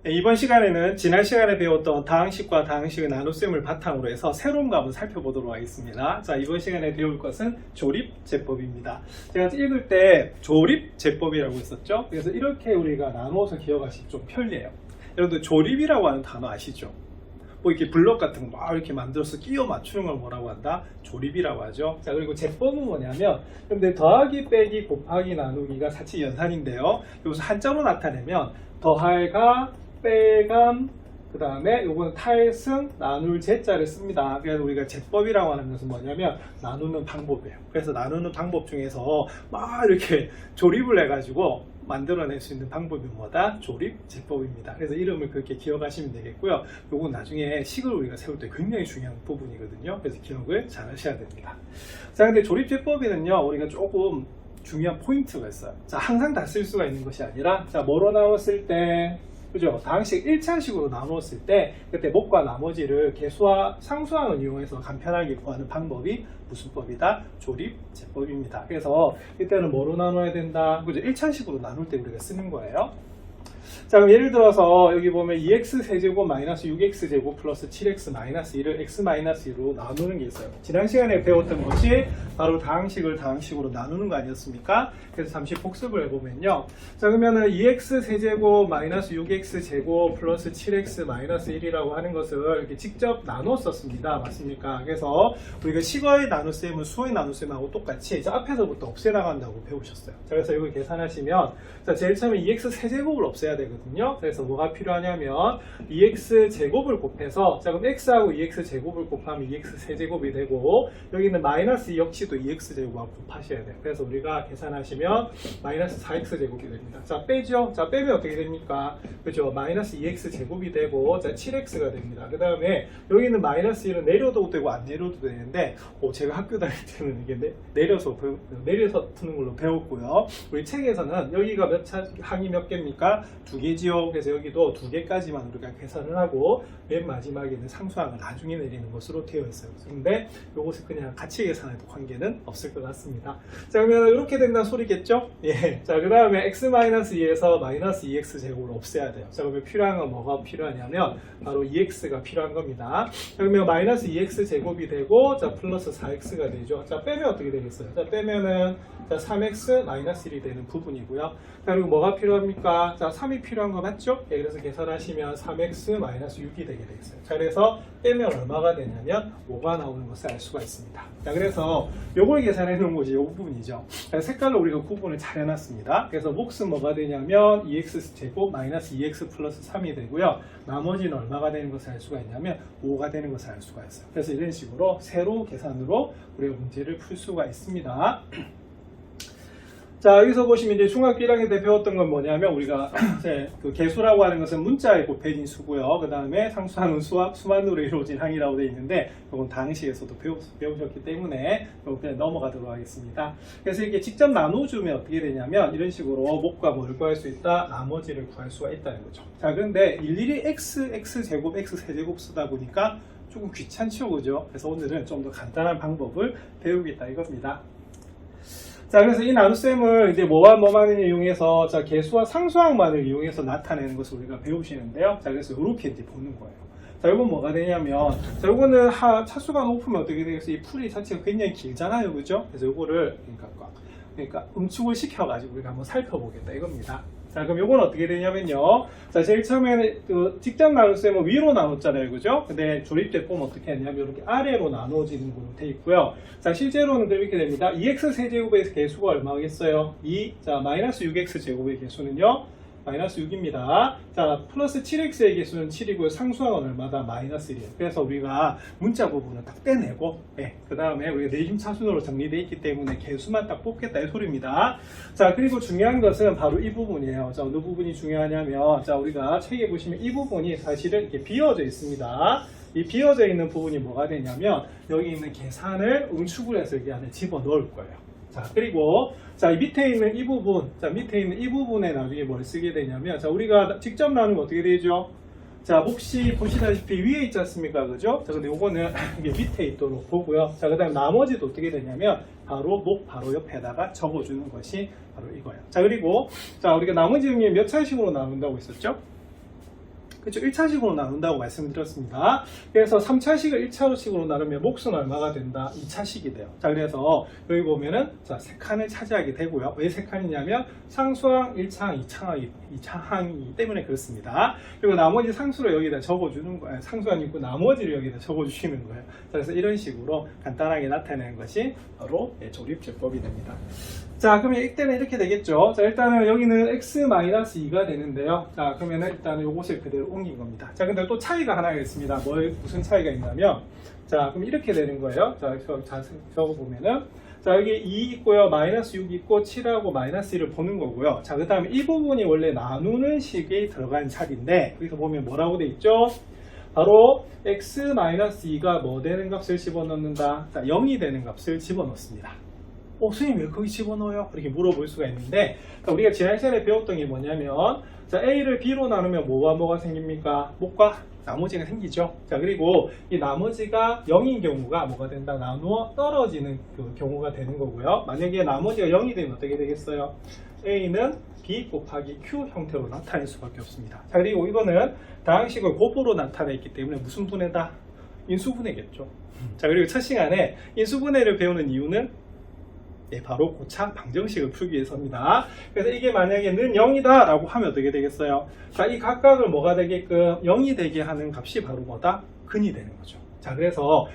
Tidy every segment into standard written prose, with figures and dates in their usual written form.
네, 이번 시간에는 지난 시간에 배웠던 다항식과 다항식의 나눗셈을 바탕으로 해서 새로운 값을 살펴보도록 하겠습니다. 자, 이번 시간에 배울 것은 조립제법입니다. 제가 읽을 때 조립제법이라고 했었죠. 그래서 이렇게 우리가 나누어서 기억하시기 좀 편리해요. 여러분들 조립이라고 하는 단어 아시죠? 뭐 이렇게 블럭 같은 거 막 이렇게 만들어서 끼워 맞추는 걸 뭐라고 한다? 조립이라고 하죠. 자, 그리고 제법은 뭐냐면 여러분들 더하기 빼기 곱하기 나누기가 사치 연산인데요. 여기서 한자로 나타내면 더할가 빼감 그 다음에 요거는 탈승 나눌 제자를 씁니다. 그래서 우리가 제법이라고 하는 것은 뭐냐면 나누는 방법이에요. 그래서 나누는 방법 중에서 막 이렇게 조립을 해가지고 만들어낼 수 있는 방법이 뭐다? 조립제법입니다. 그래서 이름을 그렇게 기억하시면 되겠고요. 요건 나중에 식을 우리가 세울 때 굉장히 중요한 부분이거든요. 그래서 기억을 잘 하셔야 됩니다. 자, 근데 조립제법에는요, 우리가 조금 중요한 포인트가 있어요. 자, 항상 다 쓸 수가 있는 것이 아니라, 자, 뭐로 나눴을 때, 그죠? 다항식 1차식으로 나누었을 때 그때 목과 나머지를 계수와 상수항을 이용해서 간편하게 구하는 방법이 무슨 법이다? 조립제법입니다. 그래서 이때는 뭐로 나눠야 된다? 그죠? 1차식으로 나눌 때 우리가 쓰는 거예요. 자, 그럼 예를 들어서 여기 보면 2x 세제곱 마이너스 6x 제곱 플러스 7x 마이너스 1을 x 마이너스 1로 나누는 게 있어요. 지난 시간에 배웠던 것이 바로 다항식을 다항식으로 나누는 거 아니었습니까? 그래서 잠시 복습을 해보면요. 자, 그러면은 2x 세제곱 마이너스 6x 제곱 플러스 7x 마이너스 1이라고 하는 것을 이렇게 직접 나눴었습니다. 맞습니까? 그래서 우리가 식어의 나눗셈은 수의 나눗셈하고 똑같이 자, 앞에서부터 없애나간다고 배우셨어요. 자, 그래서 이걸 계산하시면 자, 제일 처음에 2x 세제곱을 없애야 되거든요. 그래서 뭐가 필요하냐면 2x 제곱을 곱해서 자, 그럼 x하고 2x 제곱을 곱하면 2x 세제곱이 되고 여기는 마이너스 2 역시도 2x 제곱하고 곱하셔야 돼요. 그래서 우리가 계산하시면 마이너스 4x 제곱이 됩니다. 자, 빼죠. 자, 빼면 어떻게 됩니까? 그죠? 마이너스 2x 제곱이 되고 자, 7x가 됩니다. 그 다음에 여기는 마이너스 1은 내려도 되고 안 내려도 되는데 제가 학교 다닐 때는 이게 내려서 푸는 걸로 배웠고요. 우리 책에서는 여기가 항이 몇 개입니까? 2개지요. 그래서 여기도 2개까지만 우리가 계산을 하고 맨 마지막에는 상수항을 나중에 내리는 것으로 되어 있어요. 그런데 이것을 그냥 같이 계산해도 관계는 없을 것 같습니다. 자, 그러면 이렇게 된다는 소리겠죠? 예. 자, 그 다음에 x-2에서 마이너스 2x 제곱을 없애야 돼요. 자, 그러면 필요한 건 뭐가 필요하냐면 바로 2x가 필요한 겁니다. 자, 그러면 마이너스 2x 제곱이 되고 자, 플러스 4x가 되죠. 자, 빼면 어떻게 되겠어요? 자, 빼면은 자, 3x 마이너스 1이 되는 부분이고요. 자, 그리고 뭐가 필요합니까? 자, 3이 필요한 거 맞죠? 예, 그래서 계산하시면 3x 마이너스 6이 되게 되겠어요. 자, 그래서 빼면 얼마가 되냐면 5가 나오는 것을 알 수가 있습니다. 자, 그래서 요걸 계산해 놓은 것이 요 부분이죠. 자, 색깔로 우리가 구분을 잘 해놨습니다. 그래서 몫은 뭐가 되냐면 2x 제곱 마이너스 2x 플러스 3이 되고요. 나머지는 얼마가 되는 것을 알 수가 있냐면 5가 되는 것을 알 수가 있어요. 그래서 이런 식으로 세로 계산으로 우리가 문제를 풀 수가 있습니다. 자, 여기서 보시면 이제 중학교 1학년 때 배웠던 건 뭐냐면 우리가 이제 그 계수라고 하는 것은 문자에 곱해진 수고요. 그 다음에 상수항은 수만으로 이루어진 항이라고 되어 있는데 이건 다항식에서도 배우셨기 때문에 그냥 넘어가도록 하겠습니다. 그래서 이렇게 직접 나눠주면 어떻게 되냐면 이런 식으로 목과 뭐를 구할 수 있다? 나머지를 구할 수가 있다는 거죠. 자, 그런데 일일이 x제곱, x세제곱 쓰다 보니까 조금 귀찮죠, 그죠? 그래서 오늘은 좀 더 간단한 방법을 배우겠다 이겁니다. 자, 그래서 이 나눗셈을 이제 뭐만을 이용해서 자, 계수와 상수항만을 이용해서 나타내는 것을 우리가 배우시는데요. 자, 그래서 이렇게 이제 보는 거예요. 자, 이건 뭐가 되냐면 자, 이거는 차수가 높으면 어떻게 되겠어요? 이 풀이 자체가 굉장히 길잖아요, 그죠? 그래서 이거를 그러니까 응축을 시켜가지고 우리가 한번 살펴보겠다 이겁니다. 자, 그럼 요건 어떻게 되냐면요. 자, 제일 처음에는 그 직접 나눗셈은 위로 나눴잖아요, 그죠? 근데 조립제법은 어떻게 했냐면 이렇게 아래로 나눠지는 걸로 돼 있고요. 자, 실제로는 이렇게 됩니다. 2x 세제곱의 개수가 얼마겠어요? 2. 자, 마이너스 6x 제곱의 개수는요. 마이너스 6입니다. 자, 플러스 7x의 개수는 7이고요. 상수항은 얼마다? 마이너스 1이에요. 그래서 우리가 문자 부분을 딱 떼내고, 그 다음에 우리가 내심차순으로 정리되어 있기 때문에 개수만 딱 뽑겠다 이 소리입니다. 자, 그리고 중요한 것은 바로 이 부분이에요. 자, 어느 부분이 중요하냐면, 자, 우리가 책에 보시면 이 부분이 사실은 이렇게 비어져 있습니다. 이 비어져 있는 부분이 뭐가 되냐면, 여기 있는 계산을 응축을 해서 여기 안에 집어 넣을 거예요. 자, 그리고 자, 이 밑에 있는 이 부분, 자, 밑에 있는 이 부분에 나중에 뭘 쓰게 되냐면, 자, 우리가 직접 나누는 거 어떻게 되죠? 자, 몫이 보시다시피 위에 있지 않습니까? 그죠? 자, 근데 요거는 이게 밑에 있도록 보고요. 자, 그 다음 나머지도 어떻게 되냐면, 바로 목 바로 옆에다가 적어주는 것이 바로 이거예요. 자, 그리고 자, 우리가 나머지 중에 몇 차식으로 나눈다고 했었죠? 그렇죠? 1차식으로 나눈다고 말씀드렸습니다. 그래서 3차식을 1차식으로 나누면 몫은 얼마가 된다? 2차식이 돼요. 자, 그래서 여기 보면은 자, 3칸을 차지하게 되고요. 왜 3칸이냐면 상수항 1차항, 2차항이기 때문에 그렇습니다. 그리고 나머지 상수를 여기다 적어주는 거예요. 상수항 있고 나머지를 여기다 적어주시는 거예요. 그래서 이런 식으로 간단하게 나타내는 것이 바로 조립제법이 됩니다. 자, 그러면 이때는 이렇게 되겠죠. 자, 일단은 여기는 x-2가 되는데요. 자, 그러면은 일단은 요것을 그대로 옮긴 겁니다. 자, 근데 또 차이가 하나가 있습니다. 무슨 차이가 있냐면, 자, 그럼 이렇게 되는 거예요. 자, 적어보면은, 자, 여기 2 있고요. 마이너스 6 있고 7하고 마이너스 1을 보는 거고요. 자, 그 다음에 이 부분이 원래 나누는 식에 들어간 차인데, 여기서 보면 뭐라고 돼 있죠? 바로 x-2가 뭐 되는 값을 집어넣는다? 자, 0이 되는 값을 집어넣습니다. 선생님 왜 거기 집어넣어요? 이렇게 물어볼 수가 있는데, 우리가 지난 시간에 배웠던 게 뭐냐면, 자, A를 B로 나누면 뭐가 생깁니까? 몫과 나머지가 생기죠. 자, 그리고 이 나머지가 0인 경우가 뭐가 된다? 나누어 떨어지는 그 경우가 되는 거고요. 만약에 나머지가 0이 되면 어떻게 되겠어요? A는 B 곱하기 Q 형태로 나타낼 수밖에 없습니다. 자, 그리고 이거는 다항식을 곱으로 나타냈기 때문에 무슨 분해다? 인수분해겠죠. 자, 그리고 첫 시간에 인수분해를 배우는 이유는 바로 고차 방정식을 풀기 위해서입니다. 그래서 이게 만약에 는 0이다 라고 하면 어떻게 되겠어요? 자, 이 각각을 뭐가 되게끔 0이 되게 하는 값이 바로 뭐다? 근이 되는 거죠. 자, 그래서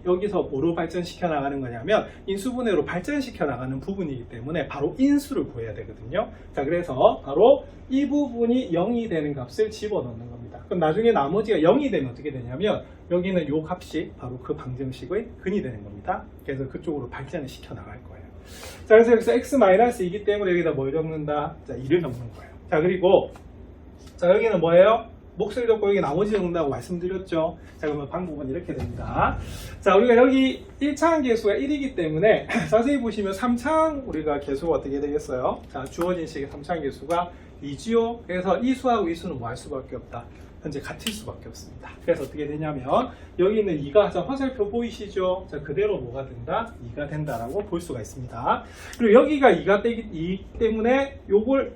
여기서 뭐로 발전시켜 나가는 거냐면 인수분해로 발전시켜 나가는 부분이기 때문에 바로 인수를 구해야 되거든요. 자, 그래서 바로 이 부분이 0이 되는 값을 집어넣는 겁니다. 그럼 나중에 나머지가 0이 되면 어떻게 되냐면 여기는 요 값이 바로 그 방정식의 근이 되는 겁니다. 그래서 그쪽으로 발전을 시켜 나갈 거예요. 자, 그래서 여기서 x-이기 때문에 여기다 뭘 적는다? 자, 2를 적는 거예요. 자, 그리고 자, 여기는 뭐예요? 몫을 적고 여기 나머지 적는다고 말씀드렸죠. 자, 그러면 방법은 이렇게 됩니다. 자, 우리가 여기 1차항 계수가 1이기 때문에 자세히 보시면 3차항 우리가 계수가 어떻게 되겠어요? 자, 주어진 식의 3차항 계수가 2지요. 그래서 이 수하고 이 수는 뭐 할 수밖에 없다? 현재 같을 수밖에 없습니다. 그래서 어떻게 되냐면 여기 있는 2가 자, 화살표 보이시죠? 자, 그대로 뭐가 된다? 2가 된다라고 볼 수가 있습니다. 그리고 여기가 2가 되기 때문에 요걸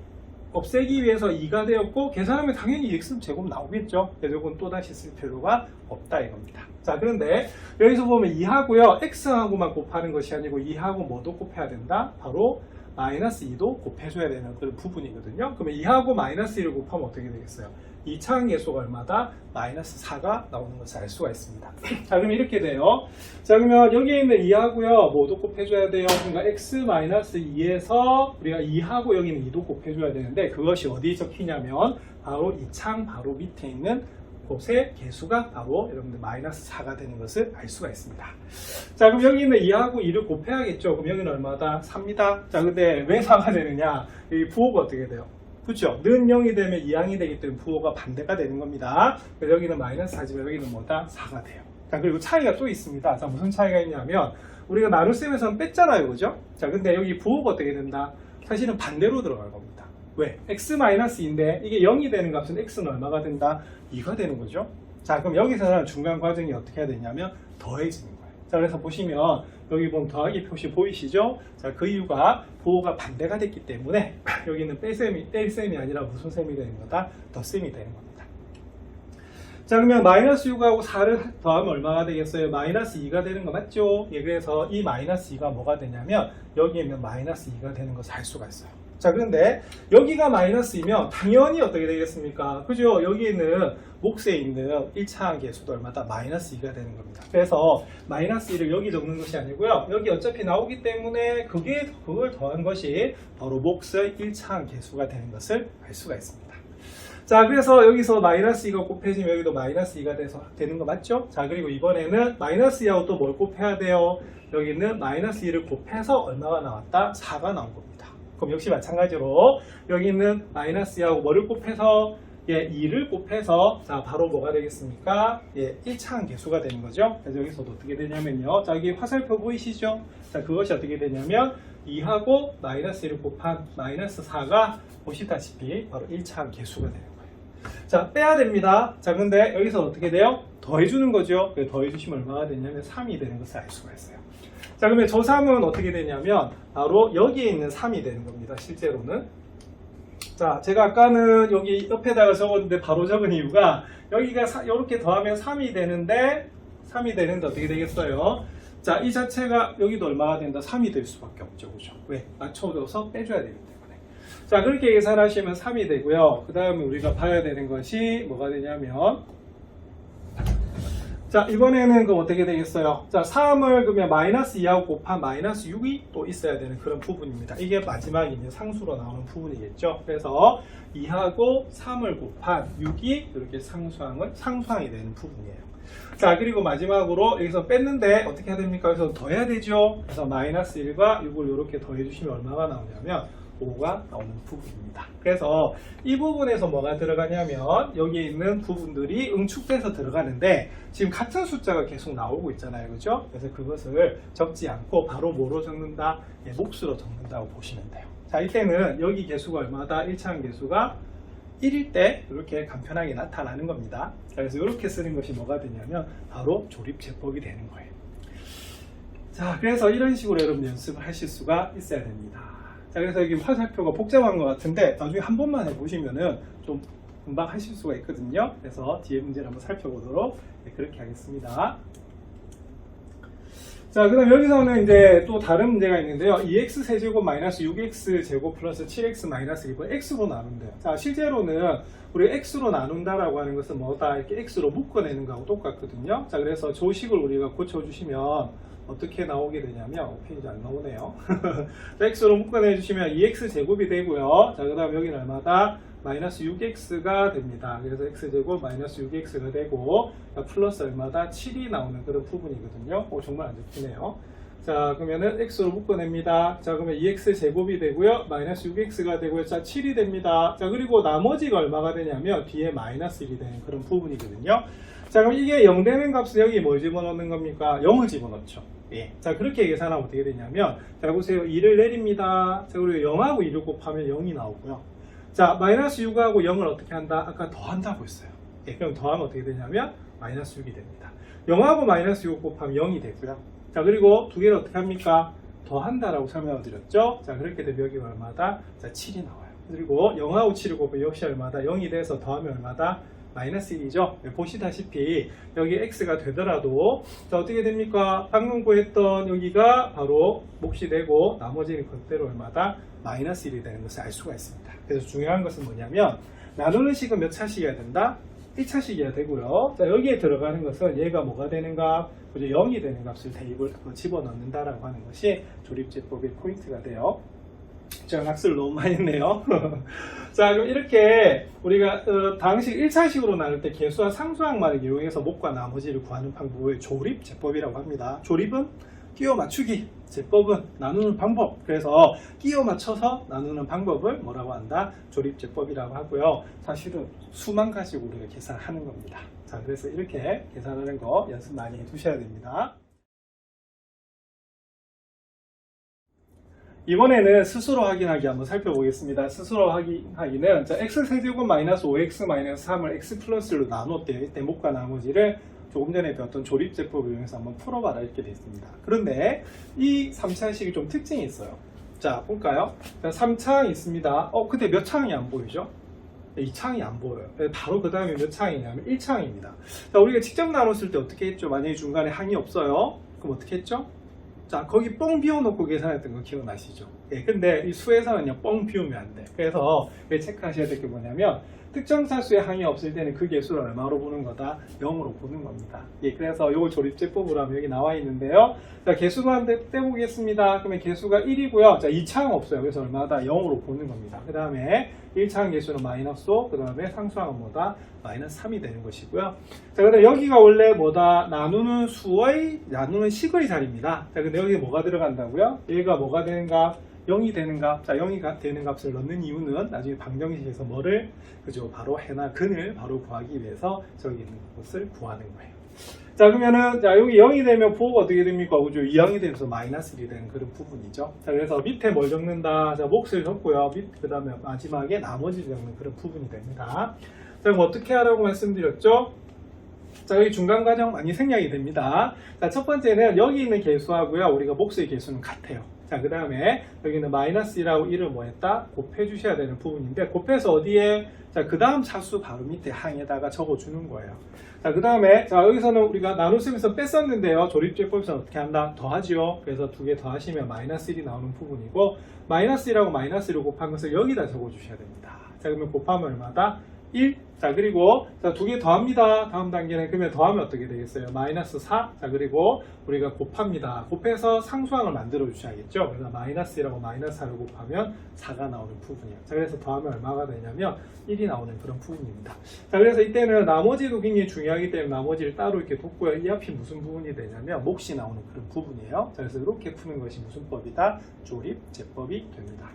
없애기 위해서 2가 되었고 계산하면 당연히 x제곱 나오겠죠. 그래서 이건 또다시 쓸 필요가 없다 이겁니다. 자, 그런데 여기서 보면 2하고요 x하고만 곱하는 것이 아니고 2하고 뭐도 곱해야 된다? 바로 마이너스 2도 곱해줘야 되는 그런 부분이거든요. 그러면 2하고 마이너스 1을 곱하면 어떻게 되겠어요? 2차항 계수가 얼마다? 마이너스 4가 나오는 것을 알 수가 있습니다. 자, 그러면 이렇게 돼요. 자, 그러면 여기에 있는 2하고요 뭐도 곱해줘야 돼요? 그러니까 x-2에서 우리가 2하고 여기는 2도 곱해줘야 되는데 그것이 어디에 적히냐면 바로 2차항 바로 밑에 있는 곳의 계수가 바로 여러분들 마이너스 4가 되는 것을 알 수가 있습니다. 자, 그럼 여기 있는 2하고 2를 곱해야겠죠. 그럼 여기는 얼마다? 3입니다. 자, 근데 왜 4가 되느냐? 이 부호가 어떻게 돼요? 그렇죠? 는 0이 되면 2항이 되기 때문에 부호가 반대가 되는 겁니다. 그래서 여기는 마이너스 4지만 여기는 뭐다? 4가 돼요. 자, 그리고 차이가 또 있습니다. 자, 무슨 차이가 있냐면 우리가 나눗셈에서는 뺐잖아요. 그죠? 자, 근데 여기 부호가 어떻게 된다? 사실은 반대로 들어갈 겁니다. 왜? x-인데 이게 0이 되는 값은 x는 얼마가 된다? 2가 되는 거죠. 자, 그럼 여기서는 중간 과정이 어떻게 해야 되냐면 더해지는 거예요. 자, 그래서 보시면 여기 보면 더하기 표시 보이시죠? 자, 그 이유가 부호가 반대가 됐기 때문에 여기는 뺄셈이 아니라 무슨 셈이 되는 거다? 덧셈이 되는 겁니다. 자, 그러면 마이너스 6하고 4를 더하면 얼마가 되겠어요? 마이너스 2가 되는 거 맞죠? 예, 그래서 이 마이너스 2가 뭐가 되냐면 여기에 있는 마이너스 2가 되는 것을 알 수가 있어요. 자, 그런데 여기가 마이너스이면 당연히 어떻게 되겠습니까? 그죠? 여기 있는 몫에 있는 1차항 계수도 얼마다? 마이너스 2가 되는 겁니다. 그래서 마이너스 1을 여기 적는 것이 아니고요. 여기 어차피 나오기 때문에 그걸 더한 것이 바로 몫의 1차항 계수가 되는 것을 알 수가 있습니다. 자, 그래서 여기서 마이너스 2가 곱해지면 여기도 마이너스 2가 되는 거 맞죠? 자, 그리고 이번에는 마이너스 2하고 또 뭘 곱해야 돼요? 여기는 마이너스 2를 곱해서 얼마가 나왔다? 4가 나온 겁니다. 그럼 역시 마찬가지로 여기 있는 마이너스 2하고 뭐를 곱해서 2를 곱해서 자, 바로 뭐가 되겠습니까? 1차항 계수가 되는 거죠. 그래서 여기서도 어떻게 되냐면요. 자, 여기 화살표 보이시죠? 자, 그것이 어떻게 되냐면 2하고 마이너스 1을 곱한 마이너스 4가 보시다시피 바로 1차항 계수가 되는 거예요. 자, 빼야 됩니다. 자, 근데 여기서 어떻게 돼요? 더해주는 거죠. 더해주시면 얼마가 되냐면 3이 되는 것을 알 수가 있어요. 자, 그러면 저 3은 어떻게 되냐면 바로 여기에 있는 3이 되는 겁니다. 실제로는. 자, 제가 아까는 여기 옆에다가 적었는데 바로 적은 이유가 여기가 이렇게 더하면 3이 되는데 어떻게 되겠어요? 자, 이 자체가 여기도 얼마가 된다? 3이 될 수밖에 없죠. 그죠? 왜? 맞춰줘서 빼줘야 되기 때문에. 자, 그렇게 계산하시면 3이 되고요. 그 다음에 우리가 봐야 되는 것이 뭐가 되냐면, 자, 이번에는 그럼 어떻게 되겠어요? 자, 3을 그러면 마이너스 2하고 곱한 마이너스 6이 또 있어야 되는 그런 부분입니다. 이게 마지막에 이제 상수로 나오는 부분이겠죠. 그래서 2하고 3을 곱한 6이 이렇게 상수항이 되는 부분이에요. 자, 그리고 마지막으로 여기서 뺐는데 어떻게 해야 됩니까? 그래서 더해야 되죠. 그래서 마이너스 1과 6을 이렇게 더해주시면 얼마가 나오냐면 5가 나오는 부분입니다. 그래서 이 부분에서 뭐가 들어가냐면 여기에 있는 부분들이 응축돼서 들어가는데 지금 같은 숫자가 계속 나오고 있잖아요. 그죠? 그래서 그것을 적지 않고 바로 뭐로 적는다? 예, 몫으로 적는다고 보시면 돼요. 자, 이때는 여기 개수가 얼마다? 1차항 개수가 1일 때 이렇게 간편하게 나타나는 겁니다. 그래서 이렇게 쓰는 것이 뭐가 되냐면 바로 조립제법이 되는 거예요. 자, 그래서 이런 식으로 여러분 연습을 하실 수가 있어야 됩니다. 자, 그래서 여기 화살표가 복잡한 것 같은데 나중에 한 번만 해보시면은 좀 금방 하실 수가 있거든요. 그래서 뒤에 문제를 한번 살펴보도록 그렇게 하겠습니다. 자, 그 다음 여기서는 이제 또 다른 문제가 있는데요. 2x 세제곱 마이너스 6x 제곱 플러스 7x 마이너스 1을 x로 나눈대요. 자, 실제로는 우리 x로 나눈다라고 하는 것은 뭐다? 이렇게 x로 묶어내는 거하고 똑같거든요. 자, 그래서 조식을 우리가 고쳐주시면 어떻게 나오게 되냐면, 페이지 안 나오네요. 자, x로 묶어내주시면 2x 제곱이 되고요. 자, 그 다음 여기는 얼마다? 마이너스 6x가 됩니다. 그래서 x제곱 마이너스 6x가 되고, 플러스 얼마다? 7이 나오는 그런 부분이거든요. 정말 안 잡히네요. 자, 그러면은 x로 묶어냅니다. 자, 그러면 2x 제곱이 되고요. 마이너스 6x가 되고요. 자, 7이 됩니다. 자, 그리고 나머지가 얼마가 되냐면 뒤에 마이너스 1이 되는 그런 부분이거든요. 자, 그럼 이게 0 되는 값은 여기 뭘 집어넣는 겁니까? 0을 집어넣죠. 예. 자, 그렇게 계산하면 어떻게 되냐면, 자, 보세요. 2를 내립니다. 자, 그리고 0하고 2를 곱하면 0이 나오고요. 자, 마이너스 6하고 0을 어떻게 한다? 아까 더한다고 했어요. 예, 그럼 더하면 어떻게 되냐면 마이너스 6이 됩니다. 0하고 마이너스 6 곱하면 0이 되고요. 자, 그리고 두 개를 어떻게 합니까? 더한다라고 설명을 드렸죠. 자, 그렇게 되면 여기가 얼마다? 자, 7이 나와요. 그리고 0하고 7을 곱하면 역시 얼마다? 0이 돼서 더하면 얼마다? 마이너스 1이죠. 네, 보시다시피 여기 x가 되더라도 자, 어떻게 됩니까? 방금 구했던 여기가 바로 몫이 되고 나머지는 그대로 얼마다? 마이너스 1이 되는 것을 알 수가 있습니다. 그래서 중요한 것은 뭐냐면 나누는 식은 몇 차식이어야 된다? 1차식이어야 되고요. 자, 여기에 들어가는 것은 얘가 뭐가 되는가? 0이 되는 값을 대입을 집어넣는다라고 하는 것이 조립제법의 포인트가 돼요. 제가 학습을 너무 많이 했네요. 자, 그럼 이렇게 우리가 다항식 1차식으로 나눌 때 개수와 상수항만을 이용해서 몫과 나머지를 구하는 방법을 조립제법이라고 합니다. 조립은 끼워 맞추기, 제법은 나누는 방법. 그래서 끼워 맞춰서 나누는 방법을 뭐라고 한다? 조립제법이라고 하고요. 사실은 수만 가지고 우리가 계산하는 겁니다. 자, 그래서 이렇게 계산하는 거 연습 많이 해두셔야 됩니다. 이번에는 스스로 확인하기 한번 살펴보겠습니다. 스스로 확인하기는 자, x세제곱 마이너스 5x 마이너스 3을 x 플러스로 나눴대요. 이때 몫과 나머지를 조금 전에 배웠던 조립제법을 이용해서 한번 풀어봐라 이렇게 되어 있습니다. 그런데 이 3차식이 좀 특징이 있어요. 자, 볼까요? 자, 3차항이 있습니다. 근데 몇 차항이 안 보이죠? 2차항이 안 보여요. 바로 그 다음에 몇 차항이냐면 1차항입니다. 자, 우리가 직접 나눴을 때 어떻게 했죠? 만약에 중간에 항이 없어요. 그럼 어떻게 했죠? 자, 거기 뻥 비워놓고 계산했던 거 기억나시죠? 예, 근데 이 수에서는요, 뻥 비우면 안 돼. 그래서 체크하셔야 될 게 뭐냐면, 특정 차수의 항이 없을 때는 그 개수를 얼마로 보는 거다? 0으로 보는 겁니다. 예, 그래서 이걸 조립제법으로 하면 여기 나와 있는데요. 자, 개수만 떼보겠습니다. 그러면 개수가 1이고요. 자, 2차항 없어요. 그래서 얼마다? 0으로 보는 겁니다. 그 다음에 1차항 개수는 마이너스 5, 그 다음에 상수항은 뭐다? 마이너스 3이 되는 것이고요. 자, 근데 여기가 원래 뭐다? 나누는 식의 자리입니다. 자, 근데 여기 뭐가 들어간다고요? 얘가 뭐가 되는가? 0이 되는 값, 자 0이 되는 값을 넣는 이유는 나중에 방정식에서 뭐를 그죠 바로 해나 근을 바로 구하기 위해서 저기 있는 것을 구하는 거예요. 자, 그러면은 자 여기 0이 되면 부호가 어떻게 됩니까? 그죠? 2항이 되면서 마이너스 1이 되는 그런 부분이죠. 자, 그래서 밑에 뭘 적는다? 자, 몫을 적고요. 그 다음에 마지막에 나머지를 적는 그런 부분이 됩니다. 자, 그럼 어떻게 하라고 말씀드렸죠? 자, 여기 중간 과정 많이 생략이 됩니다. 자, 첫 번째는 여기 있는 개수하고요, 우리가 몫의 개수는 같아요. 자, 그 다음에 여기는 마이너스 1하고 1을 뭐 했다? 곱해 주셔야 되는 부분인데, 곱해서 어디에? 자, 그 다음 차수 바로 밑에 항에다가 적어주는 거예요. 자, 그 다음에, 자, 여기서는 우리가 나눗셈에서 뺐었는데요. 조립제법에서는 어떻게 한다? 더하지요. 그래서 두 개 더하시면 마이너스 1이 나오는 부분이고, 마이너스 1하고 마이너스 1을 곱한 것을 여기다 적어주셔야 됩니다. 자, 그러면 곱하면 얼마다? 1. 자, 그리고 두 개 더합니다. 다음 단계는 그러면 더하면 어떻게 되겠어요? 마이너스 4. 자, 그리고 우리가 곱합니다. 곱해서 상수항을 만들어 주셔야겠죠. 그래서 마이너스 1하고 마이너스 4를 곱하면 4가 나오는 부분이에요. 자, 그래서 더하면 얼마가 되냐면 1이 나오는 그런 부분입니다. 자, 그래서 이때는 나머지도 굉장히 중요하기 때문에 나머지를 따로 이렇게 뒀고요. 이 앞이 무슨 부분이 되냐면 몫이 나오는 그런 부분이에요. 자, 그래서 이렇게 푸는 것이 무슨 법이다? 조립제법이 됩니다.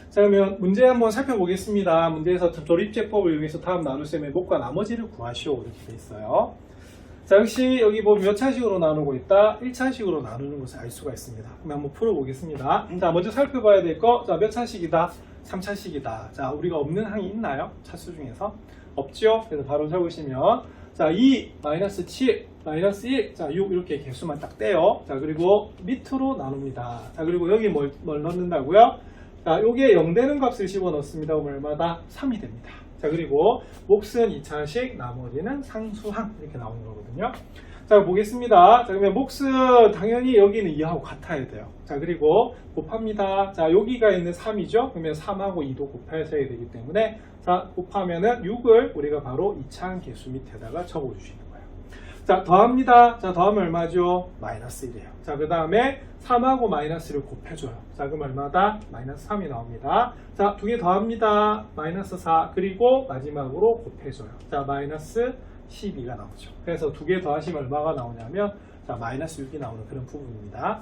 자, 그러면 문제 한번 살펴보겠습니다. 문제에서 조립제법을 이용해서 다음 나눗셈의 몫과 나머지를 구하시오 이렇게 돼 있어요. 자, 역시 여기 보면 몇 차식으로 나누고 있다? 1차식으로 나누는 것을 알 수가 있습니다. 그럼 한번 풀어보겠습니다. 자, 먼저 살펴봐야 될 거, 자, 몇 차식이다? 3차식이다. 자, 우리가 없는 항이 있나요? 차수 중에서? 없죠? 그래서 바로 적으시면, 자, 2, 마이너스 7, 마이너스 1, 자, 6 이렇게 개수만 딱 떼요. 자, 그리고 밑으로 나눕니다. 자, 그리고 여기 뭘 넣는다고요? 자, 요게 0 되는 값을 집어넣습니다. 그럼 얼마다? 3이 됩니다. 자, 그리고 몫은 2차식, 나머지는 상수항 이렇게 나오는 거거든요. 자, 보겠습니다. 자, 그러면 몫은 당연히 여기는 2하고 같아야 돼요. 자, 그리고 곱합니다. 자, 여기가 있는 3이죠. 그러면 3하고 2도 곱하셔야 되기 때문에, 자, 곱하면은 6을 우리가 바로 2차항 개수 밑에다가 적어주시는 거예요. 자, 더합니다. 자, 더하면 얼마죠? 마이너스 1이에요. 자, 그 다음에 3하고 마이너스를 곱해줘요. 자, 그럼 얼마다? 마이너스 3이 나옵니다. 자, 두 개 더합니다. 마이너스 4. 그리고 마지막으로 곱해줘요. 자, 마이너스 12가 나오죠. 그래서 두 개 더하시면 얼마가 나오냐면, 자, 마이너스 6이 나오는 그런 부분입니다.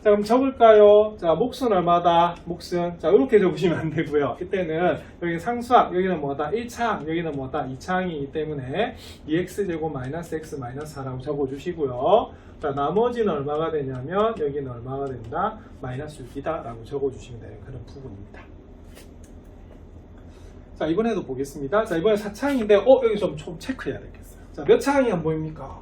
자, 그럼 적을까요? 자, 몫은 얼마다? 몫은, 자, 이렇게 적으시면 안 되고요. 이때는 여기 상수항, 여기는 뭐다? 1차항, 여기는 뭐다? 2차항이기 때문에 2x제곱 마이너스 x 마이너스 4라고 적어주시고요. 자, 나머지는 얼마가 되냐면, 여기는 얼마가 된다? 마이너스 6이다 라고 적어주시면 되는 그런 부분입니다. 자, 이번에도 보겠습니다. 자, 이번에 4차항인데, 여기 좀 체크해야 되겠어요. 자, 몇 차항이 안 보입니까?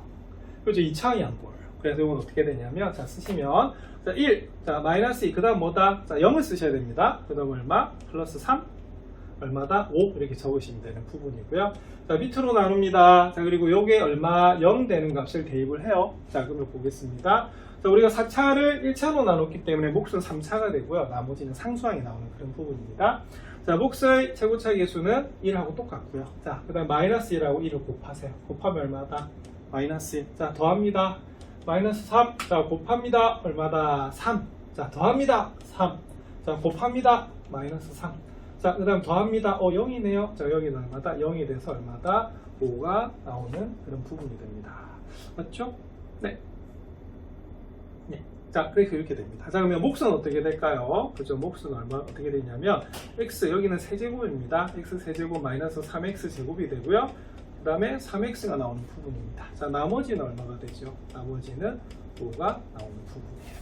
그렇죠, 2차항이 안 보여요. 그래서 이건 어떻게 되냐면, 자, 쓰시면, 자, 1, 자, 마이너스 2, 그 다음 뭐다? 자, 0을 쓰셔야 됩니다. 그 다음 얼마? 플러스 3, 얼마다? 5, 이렇게 적으시면 되는 부분이고요. 자, 밑으로 나눕니다. 자, 그리고 요게 얼마? 0 되는 값을 대입을 해요. 자, 그러면 보겠습니다. 자, 우리가 4차를 1차로 나눴기 때문에 몫은 3차가 되고요. 나머지는 상수항이 나오는 그런 부분입니다. 자, 몫의 최고차 계수는 1하고 똑같고요. 자, 그 다음 마이너스 1하고 1을 곱하세요. 곱하면 얼마다? 마이너스 1. 자, 더합니다. 마이너스 3. 자, 곱합니다. 얼마다? 3. 자, 더합니다. 3. 자, 곱합니다. 마이너스 3. 자, 그 다음 더합니다. 0이네요. 자, 여기는 얼마다? 0이 돼서 얼마다? 5가 나오는 그런 부분이 됩니다. 맞죠? 네. 네. 자, 그래서 이렇게 됩니다. 자, 그러면 몫은 어떻게 될까요? 그죠? 몫은 어떻게 되냐면, x, 여기는 세제곱입니다. x 세제곱 마이너스 3x 제곱이 되고요. 그 다음에 3x가 나오는 부분입니다. 자, 나머지는 얼마가 되죠? 나머지는 5가 나오는 부분이에요.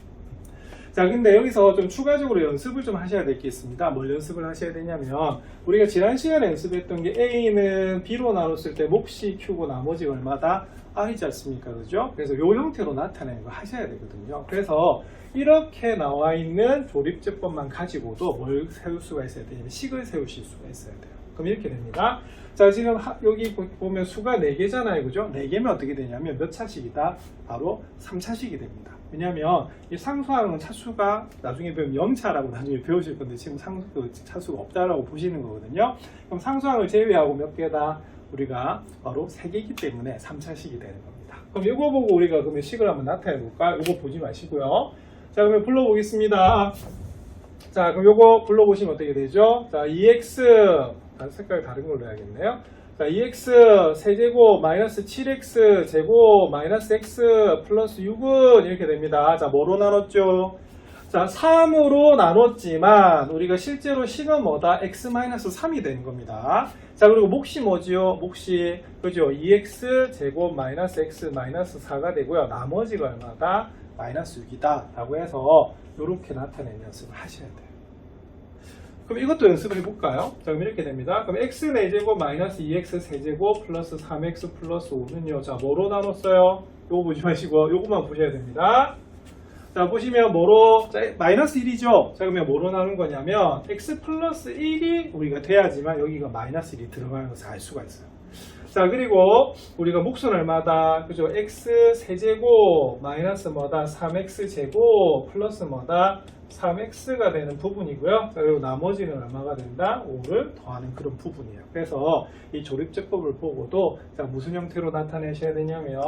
자, 근데 여기서 좀 추가적으로 연습을 좀 하셔야 될 게 있습니다. 뭘 연습을 하셔야 되냐면, 우리가 지난 시간에 연습했던 게 A는 B로 나눴을 때 몫이 Q고 나머지가 얼마다? R이지 않습니까? 그죠? 그래서 이 형태로 나타내는 거 하셔야 되거든요. 그래서 이렇게 나와 있는 조립제법만 가지고도 뭘 세울 수가 있어야 되냐면 식을 세우실 수가 있어야 돼요. 그럼 이렇게 됩니다. 자, 지금 여기 보면 수가 4개잖아요. 그죠? 4개면 어떻게 되냐면 몇 차식이다? 바로 3차식이 됩니다. 왜냐하면 이 상수항은 차수가 나중에 배우면 0차라고 나중에 배우실 건데 지금 차수가 없다라고 보시는 거거든요. 그럼 상수항을 제외하고 몇 개다? 우리가 바로 3개이기 때문에 3차식이 되는 겁니다. 그럼 이거 보고 우리가 그러면 식을 한번 나타내 볼까? 이거 보지 마시고요. 자, 그러면 불러보겠습니다. 자, 그럼 이거 불러보시면 어떻게 되죠? 자, 2x, 색깔 다른 걸로 해야겠네요. 자, 2x 세제곱 마이너스 7x 제곱 마이너스 x 플러스 6은 이렇게 됩니다. 자, 뭐로 나눴죠? 자, 3으로 나눴지만 우리가 실제로 식은 뭐다? x 마이너스 3이 되는 겁니다. 자, 그리고 몫이 뭐지요? 몫이 그죠? 2x 제곱 마이너스 x 마이너스 4가 되고요. 나머지가 얼마다? 마이너스 6이다 라고 해서 이렇게 나타내는 연습을 하셔야 돼요. 그럼 이것도 연습을 해볼까요? 자, 그럼 이렇게 됩니다. 그럼 x 4제곱 마이너스 2x 세제곱 플러스 3x 플러스 5는요. 자, 뭐로 나눴어요? 요거 보지 마시고 요거만 보셔야 됩니다. 자, 보시면 뭐로, 자, 마이너스 1이죠? 자, 그러면 뭐로 나눈 거냐면 x 플러스 1이 우리가 돼야지만 여기가 마이너스 1이 들어가는 것을 알 수가 있어요. 자, 그리고 우리가 몫은 얼마다? 그죠? x 세제곱 마이너스 뭐다? 3x 제곱 플러스 뭐다? 3x가 되는 부분이고요. 자, 그리고 나머지는 얼마가 된다? 5를 더하는 그런 부분이에요. 그래서 이 조립제법을 보고도 자, 무슨 형태로 나타내셔야 되냐면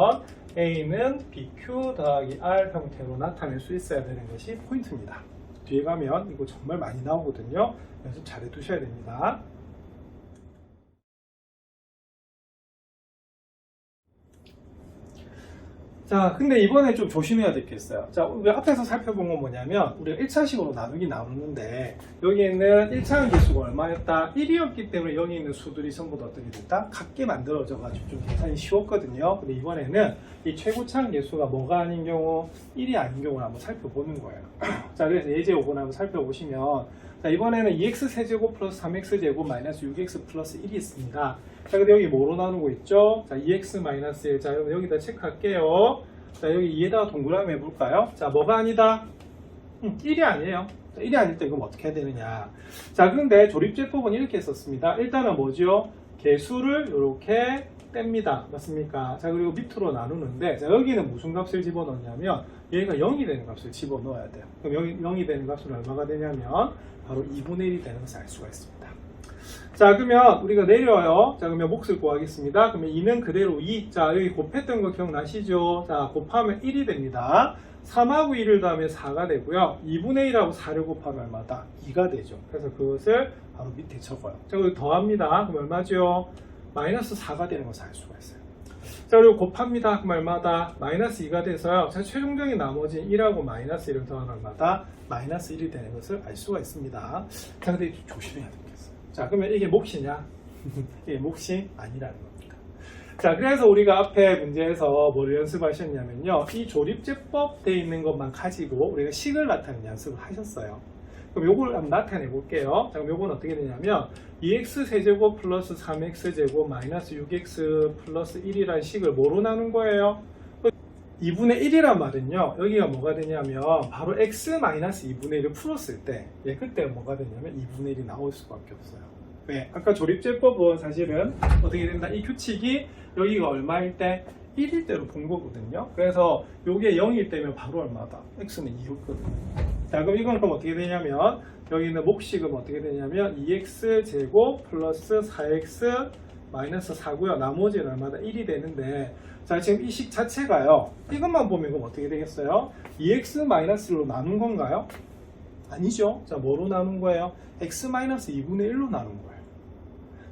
a는 bq 더하기 r 형태로 나타낼 수 있어야 되는 것이 포인트입니다. 뒤에 가면 이거 정말 많이 나오거든요. 연습 잘 해두셔야 됩니다. 자, 근데 이번에 좀 조심해야 될 게 있어요. 자, 우리 앞에서 살펴본 건 뭐냐면, 우리가 1차식으로 나누긴 나누는데, 여기 있는 1차항 개수가 얼마였다? 1이었기 때문에 여기 있는 수들이 전부 다 어떻게 됐다? 같게 만들어져가지고 좀 계산이 쉬웠거든요. 근데 이번에는 이 최고차항 개수가 뭐가 아닌 경우, 1이 아닌 경우를 한번 살펴보는 거예요. 자, 그래서 예제 요거를 한번 살펴보시면, 자, 이번에는 2x 세제곱 플러스 3x 제곱 마이너스 6x 플러스 1이 있습니다. 자, 근데 여기 뭐로 나누고 있죠? 자, 2x 마이너스 1. 자, 그럼 여기다 체크할게요. 자, 여기 2에다가 동그라미 해볼까요? 자, 뭐가 아니다? 1이 아니에요. 자, 1이 아닐 때 그럼 어떻게 해야 되느냐? 자, 그런데 조립제법은 이렇게 썼습니다. 일단은 뭐죠? 개수를 이렇게 뗍니다. 맞습니까? 자, 그리고 밑으로 나누는데, 자, 여기는 무슨 값을 집어넣냐면, 얘가 0이 되는 값을 집어넣어야 돼요. 그럼 여기 0이 되는 값은 얼마가 되냐면, 바로 2분의 1이 되는 것을 알 수가 있습니다. 자, 그러면 우리가 내려요. 자, 그러면 몫을 구하겠습니다. 그러면 2는 그대로 2. 자, 여기 곱했던 거 기억나시죠? 자, 곱하면 1이 됩니다. 3하고 1을 더하면 4가 되고요. 2분의 1하고 4를 곱하면 얼마다? 2가 되죠. 그래서 그것을 바로 밑에 적어요. 자, 그리고 더합니다. 그럼 얼마죠? 마이너스 4가 되는 것을 알 수가 있어요. 자, 그리고 곱합니다. 그럼 얼마다? 마이너스 2가 돼서요. 자, 최종적인 나머지 1하고 마이너스 1을 더하면 얼마다? 마이너스 1이 되는 것을 알 수가 있습니다. 자, 근데 조심해야 되겠어요. 자, 그러면 이게 몫이냐? 이게 몫이 아니라는 겁니다. 자, 그래서 우리가 앞에 문제에서 뭘 연습하셨냐면요. 이 조립제법 돼 있는 것만 가지고 우리가 식을 나타내는 연습을 하셨어요. 그럼 요걸 한번 나타내 볼게요. 자, 그럼 요건 어떻게 되냐면 2x 세제곱 플러스 3x 제곱 마이너스 6x 플러스 1이라는 식을 뭐로 나눈 거예요? 2분의 1이란 말은요, 여기가 뭐가 되냐면 바로 x 마이너스 2분의 1을 풀었을 때, 그때 뭐가 되냐면 2분의 1이 나올 수밖에 없어요. 왜? 아까 조립제법은 사실은 어떻게 된다? 이 규칙이 여기가 얼마일 때? 1일 때로 본 거거든요. 그래서 요게 0일 때면 바로 얼마다? x는 2였거든요. 자, 그럼 이건 그럼 어떻게 되냐면 여기 있는 몫식은 어떻게 되냐면 2x 제곱 플러스 4x 마이너스 4고요. 나머지는 얼마다? 1이 되는데, 자, 지금 이 식 자체가요. 이것만 보면 그럼 어떻게 되겠어요? 2x 마이너스로 나눈 건가요? 아니죠. 자, 뭐로 나눈 거예요? x 마이너스 2분의 1로 나눈 거예요.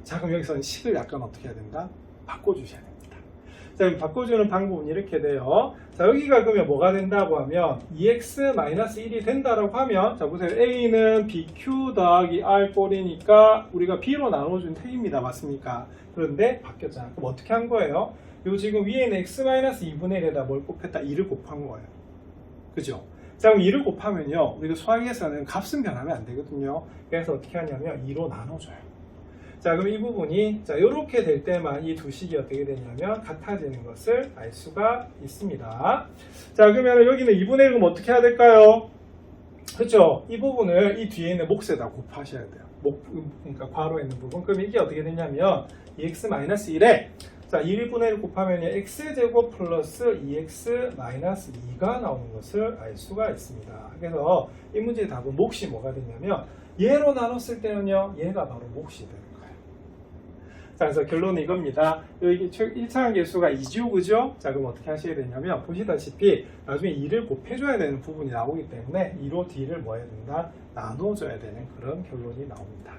자, 그럼 여기서는 식을 약간 어떻게 해야 된다? 바꿔주셔야 됩니다. 자, 그럼 바꿔주는 방법은 이렇게 돼요. 자, 여기가 그러면 뭐가 된다고 하면 2x 마이너스 1이 된다라고 하면, 자, 보세요. a는 bq 더하기 r 꼴이니까 우리가 b로 나눠준 택입니다. 맞습니까? 그런데 바뀌었잖아. 그럼 어떻게 한 거예요? 요 지금 위에 있는 x 마이너스 2분의 1에다 뭘 곱했다? 2를 곱한 거예요. 그죠? 자, 그럼 2를 곱하면요, 우리가 수학에서는 값은 변하면 안 되거든요. 그래서 어떻게 하냐면 2로 나눠줘요. 자, 그럼 이 부분이, 자, 이렇게 될 때만 이 두 식이 어떻게 되냐면 같아지는 것을 알 수가 있습니다. 자, 그러면 여기는 2분의 1 그럼 어떻게 해야 될까요? 그렇죠? 이 부분을 이 뒤에 있는 몫에다 곱하셔야 돼요. 그러니까 괄호에 있는 부분. 그럼 이게 어떻게 되냐면 2x-1에 자, 1분의 1 곱하면 x제곱 플러스 2x-2가 나오는 것을 알 수가 있습니다. 그래서 이 문제의 답은 몫이 뭐가 되냐면 얘로 나눴을 때는요, 얘가 바로 몫이 되는 거예요. 자, 그래서 결론은 이겁니다. 여기 1차항 개수가 2죠, 그죠? 자, 그럼 어떻게 하셔야 되냐면 보시다시피 나중에 2를 곱해줘야 되는 부분이 나오기 때문에 2로 d를 뭐 해야 된다? 나눠줘야 되는 그런 결론이 나옵니다.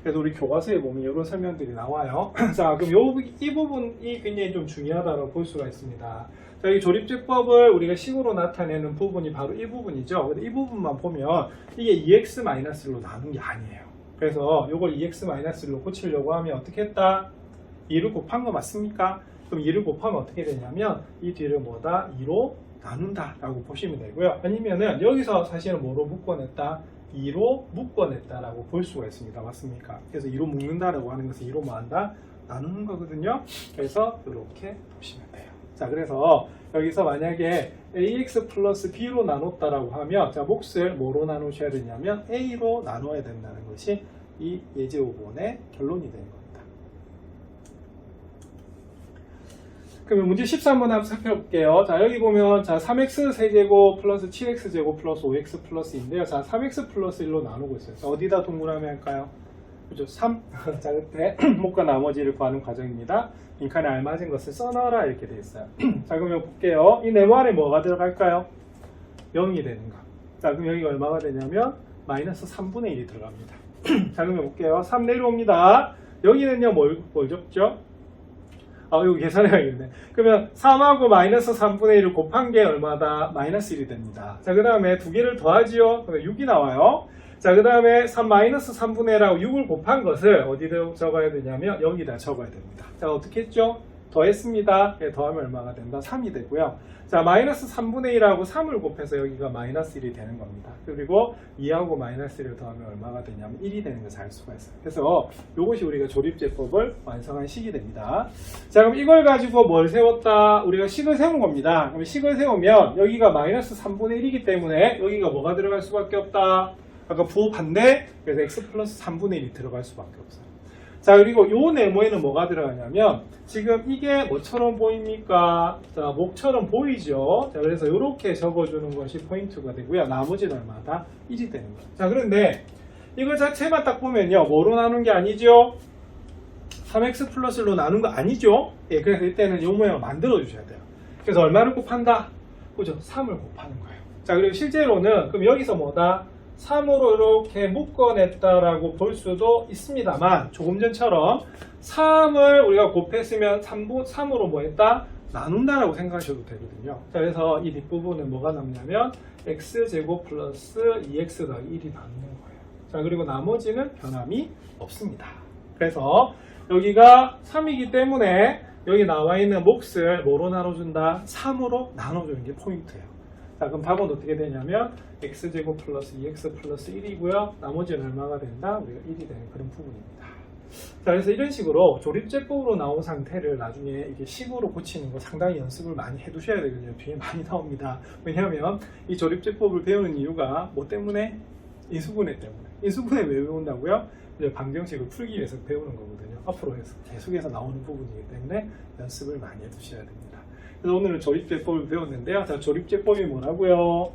그래서 우리 교과서에 보면 이런 설명들이 나와요. 자, 그럼 이 부분이 굉장히 좀 중요하다고 볼 수가 있습니다. 자, 이 조립제법을 우리가 식으로 나타내는 부분이 바로 이 부분이죠. 근데 이 부분만 보면 이게 2x-1로 나눈 게 아니에요. 그래서 이걸 2x-1로 고치려고 하면 어떻게 했다? 2를 곱한 거 맞습니까? 그럼 2를 곱하면 어떻게 되냐면 이 뒤를 뭐다? 2로 나눈다 라고 보시면 되고요. 아니면은 여기서 사실은 뭐로 묶어냈다? 2로 묶어냈다라고 볼 수가 있습니다. 맞습니까? 그래서 2로 묶는다라고 하는 것은 2로 뭐 한다? 나누는 거거든요. 그래서 이렇게 보시면 돼요. 자, 그래서 여기서 만약에 ax 플러스 b로 나눴다라고 하면 자, 몫을 뭐로 나누셔야 되냐면 a로 나눠야 된다는 것이 이 예제오본의 결론이 되는 겁니다. 그러면 문제 13번 한번 살펴볼게요. 자, 여기 보면 자 3x 세제곱 플러스 7x 제곱 플러스 5x 플러스인데요. 자, 3x 플러스 1로 나누고 있어요. 자, 어디다 동그라미 할까요? 그죠? 3. 자, 그때 목과 나머지를 구하는 과정입니다. 빈칸에 알맞은 것을 써넣어라 이렇게 되어 있어요. 자, 그러면 볼게요. 이 네모 안에 뭐가 들어갈까요? 0이 되는 거. 자, 그럼 여기가 얼마가 되냐면 마이너스 3분의 1이 들어갑니다. 자, 그러면 볼게요. 3 내려옵니다. 여기는요, 뭘 적죠? 이거 계산해야겠네. 그러면 3하고 마이너스 3분의 1을 곱한 게 얼마다? 마이너스 1이 됩니다. 자, 그 다음에 두 개를 더하지요? 그러면 6이 나와요. 자, 그 다음에 3 마이너스 3분의 1하고 6을 곱한 것을 어디다 적어야 되냐면 여기다 적어야 됩니다. 자, 어떻게 했죠? 더했습니다. 예, 더하면 얼마가 된다? 3이 되고요. 자, 마이너스 3분의 1하고 3을 곱해서 여기가 마이너스 1이 되는 겁니다. 그리고 2하고 마이너스 1을 더하면 얼마가 되냐면 1이 되는 것을 알 수가 있어요. 그래서 이것이 우리가 조립제법을 완성한 식이 됩니다. 자, 그럼 이걸 가지고 뭘 세웠다? 우리가 식을 세운 겁니다. 그럼 식을 세우면 여기가 마이너스 3분의 1이기 때문에 여기가 뭐가 들어갈 수밖에 없다? 아까 부호 반대, 그래서 x 플러스 3분의 1이 들어갈 수밖에 없어요. 자, 그리고 요 네모에는 뭐가 들어가냐면 지금 이게 뭐처럼 보입니까? 자, 목처럼 보이죠? 자, 그래서 이렇게 적어주는 것이 포인트가 되고요. 나머지는 얼마다? 1이 되는 거예요. 자, 그런데 이거 자체만 딱 보면요. 뭐로 나눈 게 아니죠? 3x 플러스 1로 나눈 거 아니죠? 예, 그래서 이때는 요 모양을 만들어 주셔야 돼요. 그래서 얼마를 곱한다? 그죠? 3을 곱하는 거예요. 자, 그리고 실제로는 그럼 여기서 뭐다? 3으로 이렇게 묶어냈다라고 볼 수도 있습니다만 조금 전처럼 3을 우리가 곱했으면 3으로 뭐 했다? 나눈다라고 생각하셔도 되거든요. 자, 그래서 이 뒷부분은 뭐가 남냐면 x제곱 플러스 2x 더하기 1이 남는 거예요. 자, 그리고 나머지는 변함이 없습니다. 그래서 여기가 3이기 때문에 여기 나와 있는 몫을 뭐로 나눠준다? 3으로 나눠주는 게 포인트예요. 자, 그럼 답은 어떻게 되냐면 x제곱 플러스 2x 플러스 1이고요. 나머지는 얼마가 된다? 우리가 1이 되는 그런 부분입니다. 자, 그래서 이런 식으로 조립제법으로 나온 상태를 나중에 이게 식으로 고치는 거 상당히 연습을 많이 해두셔야 되거든요. 뒤에 많이 나옵니다. 왜냐하면 이 조립제법을 배우는 이유가 뭐 때문에? 인수분해 때문에. 인수분해 왜 배운다고요? 이제 방정식을 풀기 위해서 배우는 거거든요. 앞으로 해서 계속해서 나오는 부분이기 때문에 연습을 많이 해두셔야 됩니다. 그래서 오늘은 조립제법을 배웠는데요. 자, 조립제법이 뭐라고요?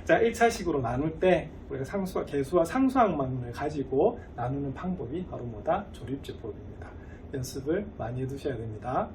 자, 1차식으로 나눌 때 우리가 상수와 계수와 상수항만을 가지고 나누는 방법이 바로 뭐다? 조립제법입니다. 연습을 많이 해두셔야 됩니다.